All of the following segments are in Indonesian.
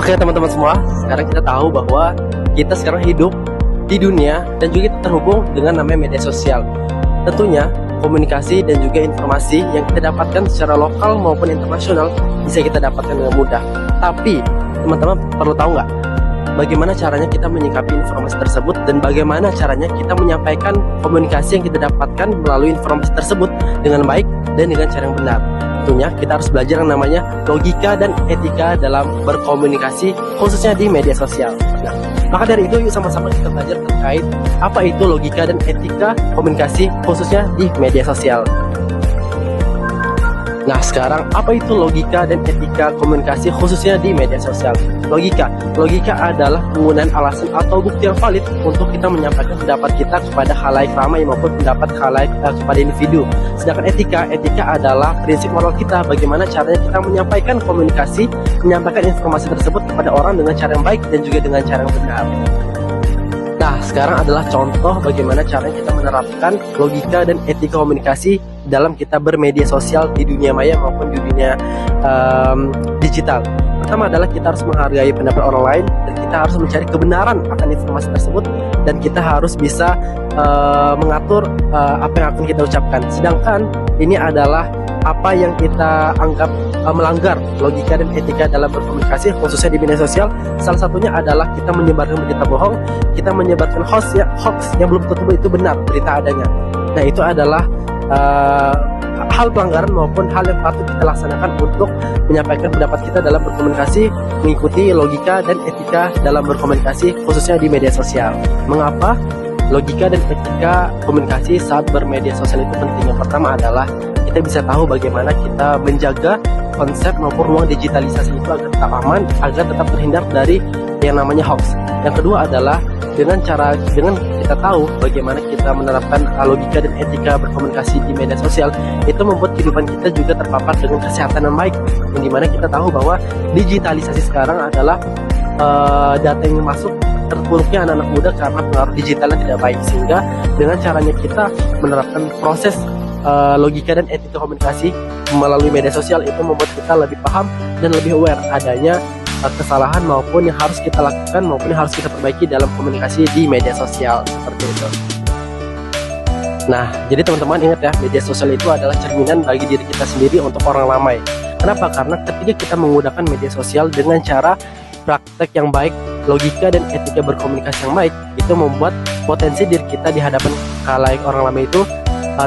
Oke teman-teman semua, sekarang kita tahu bahwa kita sekarang hidup di dunia dan juga kita terhubung dengan namanya media sosial. Tentunya komunikasi dan juga informasi yang kita dapatkan secara lokal maupun internasional bisa kita dapatkan dengan mudah. Tapi teman-teman perlu tahu nggak bagaimana caranya kita menyikapi informasi tersebut dan bagaimana caranya kita menyampaikan komunikasi yang kita dapatkan melalui informasi tersebut dengan baik dan dengan cara yang benar. Tentunya kita harus belajar yang namanya logika dan etika dalam berkomunikasi khususnya di media sosial. Nah, maka dari itu yuk sama-sama kita belajar terkait apa itu logika dan etika komunikasi khususnya di media sosial. Nah, sekarang apa itu logika dan etika komunikasi khususnya di media sosial? Logika adalah penggunaan alasan atau bukti yang valid untuk kita menyampaikan pendapat kita kepada khalayak ramai maupun pendapat khalayak kepada individu. Sedangkan etika adalah prinsip moral kita, bagaimana caranya kita menyampaikan komunikasi, menyampaikan informasi tersebut kepada orang dengan cara yang baik dan juga dengan cara yang benar. Nah, sekarang adalah contoh bagaimana caranya kita menerapkan logika dan etika komunikasi dalam kita bermedia sosial di dunia maya maupun di dunia digital. Pertama adalah kita harus menghargai pendapat orang lain dan kita harus mencari kebenaran akan informasi tersebut dan kita harus bisa mengatur apa yang akan kita ucapkan. Sedangkan ini adalah apa yang kita anggap melanggar logika dan etika dalam berkomunikasi khususnya di media sosial. Salah satunya adalah kita menyebarkan berita bohong, kita menyebarkan hoax yang belum tentu itu benar berita adanya. Nah, itu adalah hal pelanggaran maupun hal yang patut kita laksanakan untuk menyampaikan pendapat kita dalam berkomunikasi mengikuti logika dan etika dalam berkomunikasi khususnya di media sosial. Mengapa logika dan etika komunikasi saat bermedia sosial itu penting? Yang pertama adalah kita bisa tahu bagaimana kita menjaga konsep maupun ruang digitalisasi itu agar tetap aman, agar tetap terhindar dari yang namanya hoax. Yang kedua adalah dengan kita tahu bagaimana kita menerapkan logika dan etika berkomunikasi di media sosial, itu membuat kehidupan kita juga terpapar dengan kesehatan yang baik, yang dimana kita tahu bahwa digitalisasi sekarang adalah data yang masuk terpuruknya anak-anak muda karena pengaruh digital yang tidak baik, sehingga dengan caranya kita menerapkan proses logika dan etika komunikasi melalui media sosial itu membuat kita lebih paham dan lebih aware adanya kesalahan maupun yang harus kita lakukan maupun yang harus kita perbaiki dalam komunikasi di media sosial seperti itu. Nah, jadi teman-teman ingat ya, media sosial itu adalah cerminan bagi diri kita sendiri untuk orang ramai. Kenapa? Karena ketika kita menggunakan media sosial dengan cara praktek yang baik, logika dan etika berkomunikasi yang baik, itu membuat potensi diri kita di hadapan khalayak orang ramai itu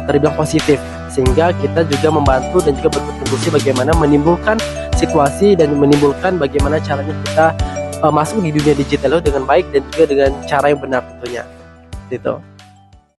terbilang positif, sehingga kita juga membantu dan juga berkontribusi bagaimana menimbulkan situasi dan menimbulkan bagaimana caranya kita masuk di dunia digital dengan baik dan juga dengan cara yang benar tentunya. Gitu.